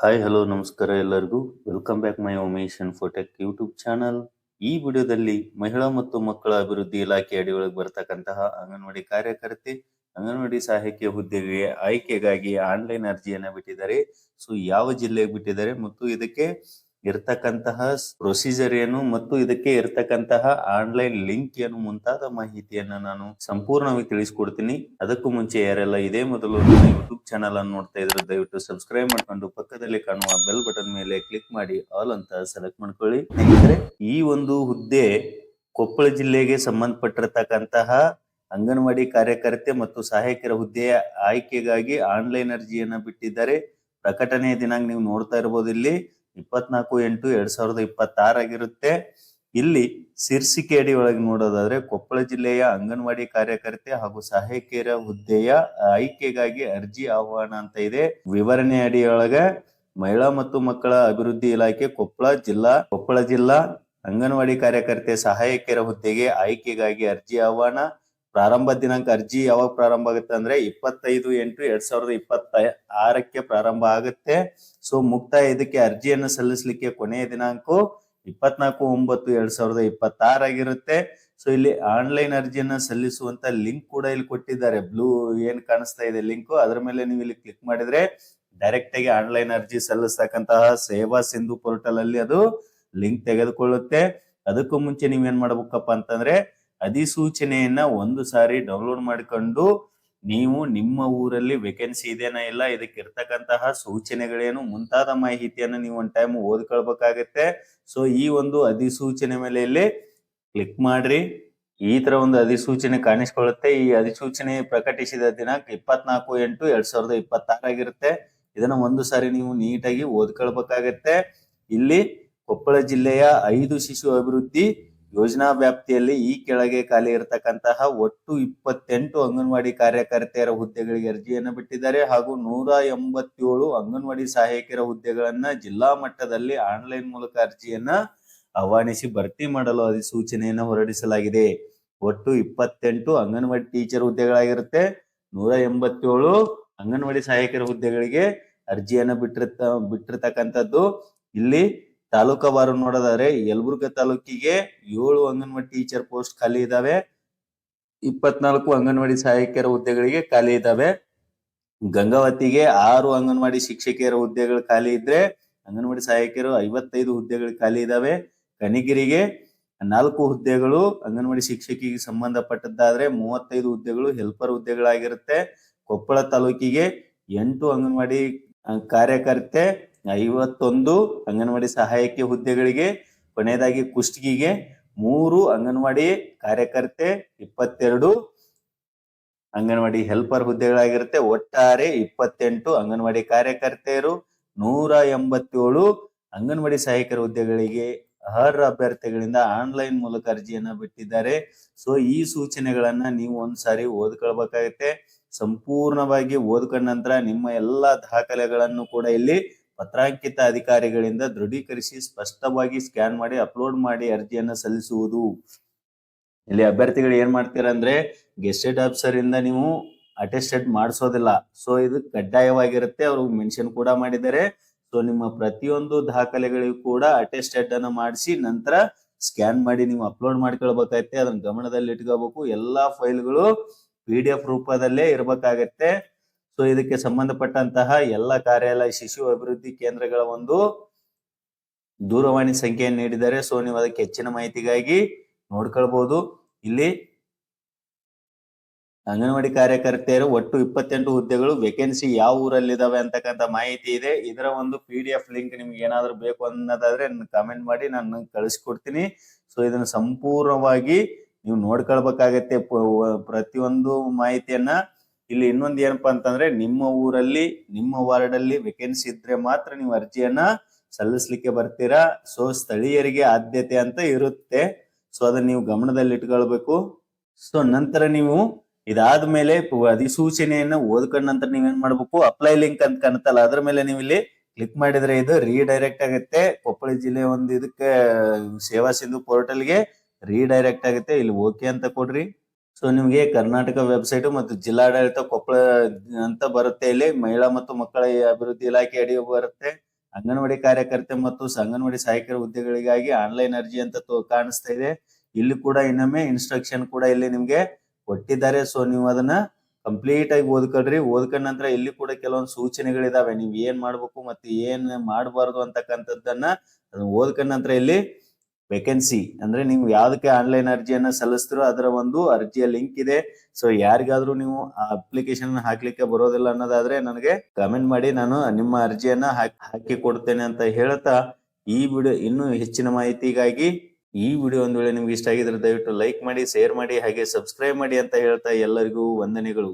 Hi hello ನಮಸ್ಕಾರ ಎಲ್ಲರಿಗೂ. Welcome back my Umesh Infotech YouTube channel. ಈ ವಿಡಿಯೋದಲ್ಲಿ ಮಹಿಳಾ ಮತ್ತು ಮಕ್ಕಳ ಅಭಿವೃದ್ಧಿ ಇಲಾಖೆ ಅಡಿಯೊಳಗೆ ಬರ್ತಕ್ಕಂತಹ ಅಂಗನವಾಡಿ ಕಾರ್ಯಕರ್ತೆ, ಅಂಗನವಾಡಿ ಸಹಾಯಕಿ ಹುದ್ದೆಗೆ ಆಯ್ಕೆಗಾಗಿ ಆನ್ಲೈನ್ ಅರ್ಜಿಯನ್ನ ಬಿಟ್ಟಿದ್ದಾರೆ. ಸೊ ಯಾವ ಜಿಲ್ಲೆಗೆ ಬಿಟ್ಟಿದ್ದಾರೆ ಮತ್ತು ಇದಕ್ಕೆ ಇರ್ತಕ್ಕಂತಹ ಪ್ರೊಸೀಜರ್ ಏನು ಮತ್ತು ಇದಕ್ಕೆ ಇರ್ತಕ್ಕಂತಹ ಆನ್ಲೈನ್ ಲಿಂಕ್ ಏನು ಮುಂತಾದ ಮಾಹಿತಿಯನ್ನ ನಾನು ಸಂಪೂರ್ಣವಾಗಿ ತಿಳಿಸ್ಕೊಡ್ತೀನಿ. ಅದಕ್ಕೂ ಮುಂಚೆ ಯಾರೆಲ್ಲ ಇದೇ ಮೊದಲು ನನ್ನ ಯೂಟ್ಯೂಬ್ ಚಾನಲ್ ಅನ್ನು ನೋಡ್ತಾ ಇದ್ರೆ ದಯವಿಟ್ಟು ಸಬ್ಸ್ಕ್ರೈಬ್ ಮಾಡ್ಕೊಂಡು ಪಕ್ಕದಲ್ಲಿ ಕಾಣುವ ಬೆಲ್ ಬಟನ್ ಮೇಲೆ ಕ್ಲಿಕ್ ಮಾಡಿ ಆಲ್ ಅಂತ ಸೆಲೆಕ್ಟ್ ಮಾಡ್ಕೊಳ್ಳಿ. ಸ್ನೇಹಿತರೆ, ಈ ಒಂದು ಹುದ್ದೆ ಕೊಪ್ಪಳ ಜಿಲ್ಲೆಗೆ ಸಂಬಂಧಪಟ್ಟಿರ್ತಕ್ಕಂತಹ ಅಂಗನವಾಡಿ ಕಾರ್ಯಕರ್ತೆ ಮತ್ತು ಸಹಾಯಕರ ಹುದ್ದೆಯ ಆಯ್ಕೆಗಾಗಿ ಆನ್ಲೈನ್ ಅರ್ಜಿಯನ್ನ ಬಿಟ್ಟಿದ್ದಾರೆ. ಪ್ರಕಟಣೆಯ ದಿನಾಂಕ ನೀವು ನೋಡ್ತಾ ಇರಬಹುದು. ಇಲ್ಲಿ 24/8/2026 ಆಗಿರುತ್ತೆ. ಇಲ್ಲಿ ಶೀರ್ಷಿಕೆ ಅಡಿ ಒಳಗೆ ನೋಡೋದಾದ್ರೆ ಕೊಪ್ಪಳ ಜಿಲ್ಲೆಯ ಅಂಗನವಾಡಿ ಕಾರ್ಯಕರ್ತೆ ಹಾಗೂ ಸಹಾಯಕಿಯರ ಹುದ್ದೆಯ ಆಯ್ಕೆಗಾಗಿ ಅರ್ಜಿ ಆಹ್ವಾನ ಅಂತ ಇದೆ. ವಿವರಣೆ ಅಡಿಯೊಳಗ ಮಹಿಳಾ ಮತ್ತು ಮಕ್ಕಳ ಅಭಿವೃದ್ಧಿ ಇಲಾಖೆ ಕೊಪ್ಪಳ ಜಿಲ್ಲಾ ಅಂಗನವಾಡಿ ಕಾರ್ಯಕರ್ತೆ ಸಹಾಯಕಿಯರ ಹುದ್ದೆಗೆ ಆಯ್ಕೆಗಾಗಿ ಅರ್ಜಿ ಆಹ್ವಾನ. ಪ್ರಾರಂಭ ದಿನಾಂಕ ಅರ್ಜಿ ಯಾವಾಗ ಪ್ರಾರಂಭ ಆಗುತ್ತೆ ಅಂದ್ರೆ 25/8/2026 ಪ್ರಾರಂಭ ಆಗುತ್ತೆ. ಸೊ ಮುಕ್ತಾಯ ಇದಕ್ಕೆ ಅರ್ಜಿಯನ್ನು ಸಲ್ಲಿಸಲಿಕ್ಕೆ ಕೊನೆಯ ದಿನಾಂಕ 24/9/2026 ಆಗಿರುತ್ತೆ. ಸೊ ಇಲ್ಲಿ ಆನ್ಲೈನ್ ಅರ್ಜಿಯನ್ನ ಸಲ್ಲಿಸುವಂತ ಲಿಂಕ್ ಕೂಡ ಇಲ್ಲಿ ಕೊಟ್ಟಿದ್ದಾರೆ. ಬ್ಲೂ ಏನ್ ಕಾಣಿಸ್ತಾ ಇದೆ ಲಿಂಕ್, ಅದ್ರ ಮೇಲೆ ನೀವು ಇಲ್ಲಿ ಕ್ಲಿಕ್ ಮಾಡಿದ್ರೆ ಡೈರೆಕ್ಟ್ ಆಗಿ ಆನ್ಲೈನ್ ಅರ್ಜಿ ಸಲ್ಲಿಸ್ತಕ್ಕಂತಹ ಸೇವಾ ಸಿಂಧು ಪೋರ್ಟಲ್ ಅಲ್ಲಿ ಅದು ಲಿಂಕ್ ತೆಗೆದುಕೊಳ್ಳುತ್ತೆ. ಅದಕ್ಕೂ ಮುಂಚೆ ನೀವೇನ್ ಮಾಡ್ಬೇಕಪ್ಪ ಅಂತಂದ್ರೆ ಅಧಿಸೂಚನೆಯನ್ನ ಒಂದು ಸಾರಿ ಡೌನ್ಲೋಡ್ ಮಾಡಿಕೊಂಡು ನೀವು ನಿಮ್ಮ ಊರಲ್ಲಿ ವೇಕೆನ್ಸಿ ಇದೆನಾ ಇಲ್ಲ, ಇದಕ್ಕೆ ಇರ್ತಕ್ಕಂತಹ ಸೂಚನೆಗಳೇನು ಮುಂತಾದ ಮಾಹಿತಿಯನ್ನು ನೀವು ಒಂದು ಟೈಮ್ ಓದ್ಕೊಳ್ಬೇಕಾಗತ್ತೆ. ಸೊ ಈ ಒಂದು ಅಧಿಸೂಚನೆ ಮೇಲೆ ಇಲ್ಲಿ ಕ್ಲಿಕ್ ಮಾಡ್ರಿ. ಈ ತರ ಒಂದು ಅಧಿಸೂಚನೆ ಕಾಣಿಸ್ಕೊಳ್ಳುತ್ತೆ. ಈ ಅಧಿಸೂಚನೆ ಪ್ರಕಟಿಸಿದ ದಿನಾಂಕ 24/8/2026 ಆಗಿರುತ್ತೆ. ಇದನ್ನ ಒಂದು ಸಾರಿ ನೀವು ನೀಟಾಗಿ ಓದ್ಕೊಳ್ಬೇಕಾಗತ್ತೆ. ಇಲ್ಲಿ ಕೊಪ್ಪಳ ಜಿಲ್ಲೆಯ 5 ಶಿಶು ಅಭಿವೃದ್ಧಿ ಯೋಜನಾ ವ್ಯಾಪ್ತಿಯಲ್ಲಿ ಈ ಕೆಳಗೆ ಖಾಲಿ ಇರತಕ್ಕಂತಹ ಒಟ್ಟು 28 ಅಂಗನವಾಡಿ ಕಾರ್ಯಕರ್ತೆಯರ ಹುದ್ದೆಗಳಿಗೆ ಅರ್ಜಿಯನ್ನು ಬಿಟ್ಟಿದ್ದಾರೆ ಹಾಗೂ 187 ಅಂಗನವಾಡಿ ಸಹಾಯಕಿಯರ ಹುದ್ದೆಗಳನ್ನ ಜಿಲ್ಲಾ ಮಟ್ಟದಲ್ಲಿ ಆನ್ಲೈನ್ ಮೂಲಕ ಅರ್ಜಿಯನ್ನ ಆಹ್ವಾನಿಸಿ ಭರ್ತಿ ಮಾಡಲು ಅಧಿಸೂಚನೆಯನ್ನು ಹೊರಡಿಸಲಾಗಿದೆ. ಒಟ್ಟು 28 ಅಂಗನವಾಡಿ ಟೀಚರ್ ಹುದ್ದೆಗಳಾಗಿರುತ್ತೆ. 187 ಅಂಗನವಾಡಿ ಸಹಾಯಕಿಯರ ಹುದ್ದೆಗಳಿಗೆ ಅರ್ಜಿಯನ್ನ ಬಿಟ್ಟಿರ್ತಕ್ಕಂಥದ್ದು. ಇಲ್ಲಿ ತಾಲೂಕವಾರು ನೋಡೋದಾದ್ರೆ ಯಲಬುರ್ಗಾ ತಾಲೂಕಿಗೆ 7 ಅಂಗನವಾಡಿ ಟೀಚರ್ ಪೋಸ್ಟ್ ಖಾಲಿ ಇದಾವೆ. 24 ಅಂಗನವಾಡಿ ಸಹಾಯಕಿಯರ ಹುದ್ದೆಗಳಿಗೆ ಖಾಲಿ ಇದಾವೆ. ಗಂಗಾವತಿಗೆ 6 ಅಂಗನವಾಡಿ ಶಿಕ್ಷಕಿಯರ ಹುದ್ದೆಗಳು ಖಾಲಿ ಇದ್ರೆ ಅಂಗನವಾಡಿ ಸಹಾಯಕಿಯರು 55 ಹುದ್ದೆಗಳು ಖಾಲಿ ಇದಾವೆ. ಕನಿಗಿರಿಗೆ 4 ಹುದ್ದೆಗಳು ಅಂಗನವಾಡಿ ಶಿಕ್ಷಕಿಗೆ ಸಂಬಂಧಪಟ್ಟದ್ದಾದ್ರೆ 35 ಹುದ್ದೆಗಳು ಹೆಲ್ಪರ್ ಹುದ್ದೆಗಳಾಗಿರುತ್ತೆ. ಕೊಪ್ಪಳ ತಾಲೂಕಿಗೆ 8 ಅಂಗನವಾಡಿ ಕಾರ್ಯಕರ್ತೆ, 51 ಅಂಗನವಾಡಿ ಸಹಾಯಕಿ ಹುದ್ದೆಗಳಿಗೆ. ಕೊನೆಯದಾಗಿ ಕುಷ್ಟಗಿಗೆ 3 ಅಂಗನವಾಡಿ ಕಾರ್ಯಕರ್ತೆ, 22 ಅಂಗನವಾಡಿ ಹೆಲ್ಪರ್ ಹುದ್ದೆಗಳಾಗಿರುತ್ತೆ. ಒಟ್ಟಾರೆ 28 ಅಂಗನವಾಡಿ ಕಾರ್ಯಕರ್ತೆಯರು, 187 ಅಂಗನವಾಡಿ ಸಹಾಯಕರ ಹುದ್ದೆಗಳಿಗೆ ಅರ್ಹ ಅಭ್ಯರ್ಥಿಗಳಿಂದ ಆನ್ಲೈನ್ ಮೂಲಕ ಅರ್ಜಿಯನ್ನ ಬಿಟ್ಟಿದ್ದಾರೆ. ಸೊ ಈ ಸೂಚನೆಗಳನ್ನ ನೀವು ಒಂದ್ಸಾರಿ ಓದ್ಕೊಳ್ಬೇಕಾಗತ್ತೆ. ಸಂಪೂರ್ಣವಾಗಿ ಓದ್ಕೊಂಡ ನಂತರ ನಿಮ್ಮ ಎಲ್ಲಾ ದಾಖಲೆಗಳನ್ನು ಕೂಡ ಇಲ್ಲಿ ಪತ್ರಾಂಕಿತ ಅಧಿಕಾರಿಗಳಿಂದ ದೃಢೀಕರಿಸಿ ಸ್ಪಷ್ಟವಾಗಿ ಸ್ಕ್ಯಾನ್ ಮಾಡಿ ಅಪ್ಲೋಡ್ ಮಾಡಿ ಅರ್ಜಿಯನ್ನ ಸಲ್ಲಿಸುವುದು. ಇಲ್ಲಿ ಅಭ್ಯರ್ಥಿಗಳು ಏನ್ ಮಾಡ್ತೀರಾ ಅಂದ್ರೆ ಗೆಸ್ಟೆಡ್ ಆಫೀಸರ್ ಇಂದ ನೀವು ಅಟೆಸ್ಟೆಡ್ ಮಾಡಿಸೋದಿಲ್ಲ. ಸೊ ಇದು ಕಡ್ಡಾಯವಾಗಿರುತ್ತೆ. ಅವರು ಮೆನ್ಷನ್ ಕೂಡ ಮಾಡಿದ್ದಾರೆ. ಸೊ ನಿಮ್ಮ ಪ್ರತಿಯೊಂದು ದಾಖಲೆಗಳಿಗೂ ಕೂಡ ಅಟೆಸ್ಟೆಡ್ ಅನ್ನ ಮಾಡಿಸಿ ನಂತರ ಸ್ಕ್ಯಾನ್ ಮಾಡಿ ನೀವು ಅಪ್ಲೋಡ್ ಮಾಡ್ಕೊಳ್ಬೇಕಾಗತ್ತೆ. ಅದನ್ನ ಗಮನದಲ್ಲಿ ಇಟ್ಕೋಬೇಕು. ಎಲ್ಲಾ ಫೈಲ್ಗಳು PDF ರೂಪದಲ್ಲೇ ಇರ್ಬೇಕಾಗತ್ತೆ. ಸೊ ಇದಕ್ಕೆ ಸಂಬಂಧಪಟ್ಟಂತಹ ಎಲ್ಲ ಕಾರ್ಯಾಲಯ ಶಿಶು ಅಭಿವೃದ್ಧಿ ಕೇಂದ್ರಗಳ ಒಂದು ದೂರವಾಣಿ ಸಂಖ್ಯೆಯನ್ನು ನೀಡಿದ್ದಾರೆ. ಸೊ ನೀವು ಅದಕ್ಕೆ ಹೆಚ್ಚಿನ ಮಾಹಿತಿಗಾಗಿ ನೋಡ್ಕೊಳ್ಬಹುದು. ಇಲ್ಲಿ ಅಂಗನವಾಡಿ ಕಾರ್ಯಕರ್ತೆಯರು ಒಟ್ಟು 28 ಹುದ್ದೆಗಳು, ವೇಕೆನ್ಸಿ ಯಾವ ಊರಲ್ಲಿದ್ದಾವೆ ಅಂತಕ್ಕಂಥ ಮಾಹಿತಿ ಇದೆ. ಇದರ ಒಂದು PDF ಲಿಂಕ್ ನಿಮ್ಗೆ ಏನಾದ್ರು ಬೇಕು ಅನ್ನೋದಾದ್ರೆ ಕಾಮೆಂಟ್ ಮಾಡಿ, ನಾನು ಕಳಿಸ್ಕೊಡ್ತೀನಿ. ಸೊ ಇದನ್ನ ಸಂಪೂರ್ಣವಾಗಿ ನೀವು ನೋಡ್ಕೊಳ್ಬೇಕಾಗತ್ತೆ ಪ್ರತಿಯೊಂದು ಮಾಹಿತಿಯನ್ನ. ಇಲ್ಲಿ ಇನ್ನೊಂದು ಏನಪ್ಪಾ ಅಂತಂದ್ರೆ ನಿಮ್ಮ ಊರಲ್ಲಿ ನಿಮ್ಮ ವಾರ್ಡ್ ಅಲ್ಲಿ ವೇಕೆನ್ಸಿ ಇದ್ರೆ ಮಾತ್ರ ನೀವು ಅರ್ಜಿಯನ್ನ ಸಲ್ಲಿಸ್ಲಿಕ್ಕೆ ಬರ್ತೀರಾ. ಸೊ ಸ್ಥಳೀಯರಿಗೆ ಆದ್ಯತೆ ಅಂತ ಇರುತ್ತೆ. ಸೊ ಅದನ್ನ ನೀವು ಗಮನದಲ್ಲಿ ಇಟ್ಕೊಳ್ಬೇಕು. ಸೊ ನಂತರ ನೀವು ಇದಾದ್ಮೇಲೆ ಅಧಿಸೂಚನೆಯನ್ನ ಓದ್ಕೊಂಡ ನಂತರ ನೀವೇನ್ ಮಾಡ್ಬೇಕು, ಅಪ್ಲೈ ಲಿಂಕ್ ಅಂತ ಕಾಣುತ್ತಲ್ಲ ಅದ್ರ ಮೇಲೆ ನೀವು ಇಲ್ಲಿ ಕ್ಲಿಕ್ ಮಾಡಿದ್ರೆ ಇದು ರೀಡೈರೆಕ್ಟ್ ಆಗುತ್ತೆ ಕೊಪ್ಪಳ ಜಿಲ್ಲೆ ಒಂದು ಇದಕ್ಕೆ ಸೇವಾ ಸಿಂಧು ಪೋರ್ಟಲ್ಗೆ ರೀಡೈರೆಕ್ಟ್ ಆಗುತ್ತೆ. ಇಲ್ಲಿ ಓಕೆ ಅಂತ ಕೊಡ್ರಿ. ಸೊ ನಿಮ್ಗೆ ಕರ್ನಾಟಕ ವೆಬ್ಸೈಟ್ ಮತ್ತು ಜಿಲ್ಲಾಡಳಿತ ಕೊಪ್ಪಳ ಅಂತ ಬರುತ್ತೆ. ಇಲ್ಲಿ ಮಹಿಳಾ ಮತ್ತು ಮಕ್ಕಳ ಅಭಿವೃದ್ಧಿ ಇಲಾಖೆ ಅಡಿ ಬರುತ್ತೆ. ಅಂಗನವಾಡಿ ಕಾರ್ಯಕರ್ತೆ ಮತ್ತು ಅಂಗನವಾಡಿ ಸಹಾಯಕರ ಹುದ್ದೆಗಳಿಗಾಗಿ ಆನ್ಲೈನ್ ಅರ್ಜಿ ಅಂತ ಕಾಣಿಸ್ತಾ ಇದೆ. ಇಲ್ಲಿ ಕೂಡ ಇನ್ನೊಮ್ಮೆ ಇನ್ಸ್ಟ್ರಕ್ಷನ್ ಕೂಡ ಇಲ್ಲಿ ನಿಮ್ಗೆ ಕೊಟ್ಟಿದ್ದಾರೆ. ಸೊ ನೀವು ಅದನ್ನ ಕಂಪ್ಲೀಟ್ ಆಗಿ ಓದ್ಕೊಳ್ರಿ. ಓದ್ಕೊಂಡ ನಂತರ ಇಲ್ಲಿ ಕೂಡ ಕೆಲವೊಂದು ಸೂಚನೆಗಳಿದಾವೆ, ನೀವ್ ಏನ್ ಮಾಡ್ಬೇಕು ಮತ್ತೆ ಏನ್ ಮಾಡಬಾರ್ದು ಅಂತಕ್ಕಂಥದ್ದನ್ನ ಅದನ್ನ ಓದ್ಕೊಂಡ ನಂತರ ಇಲ್ಲಿ ವೇಕೆನ್ಸಿ ಅಂದ್ರೆ ನೀವು ಯಾವ್ದಕ್ಕೆ ಆನ್ಲೈನ್ ಅರ್ಜಿಯನ್ನ ಸಲ್ಲಿಸ್ತಿರೋ ಅದರ ಒಂದು ಅರ್ಜಿಯ ಲಿಂಕ್ ಇದೆ. ಸೊ ಯಾರಿಗಾದ್ರೂ ನೀವು ಆ ಅಪ್ಲಿಕೇಶನ್ ಹಾಕ್ಲಿಕ್ಕೆ ಬರೋದಿಲ್ಲ ಅನ್ನೋದಾದ್ರೆ ನನಗೆ ಕಮೆಂಟ್ ಮಾಡಿ, ನಾನು ನಿಮ್ಮ ಅರ್ಜಿಯನ್ನ ಹಾಕಿ ಕೊಡ್ತೇನೆ ಅಂತ ಹೇಳ್ತಾ ಈ ವಿಡಿಯೋ ಇನ್ನೂ ಹೆಚ್ಚಿನ ಮಾಹಿತಿಗಾಗಿ ಈ ವಿಡಿಯೋ ಒಂದ್ ವೇಳೆ ನಿಮ್ಗೆ ಇಷ್ಟ ಆಗಿದ್ರೆ ದಯವಿಟ್ಟು ಲೈಕ್ ಮಾಡಿ, ಶೇರ್ ಮಾಡಿ, ಹಾಗೆ ಸಬ್ಸ್ಕ್ರೈಬ್ ಮಾಡಿ ಅಂತ ಹೇಳ್ತಾ ಎಲ್ಲರಿಗೂ ವಂದನೆಗಳು.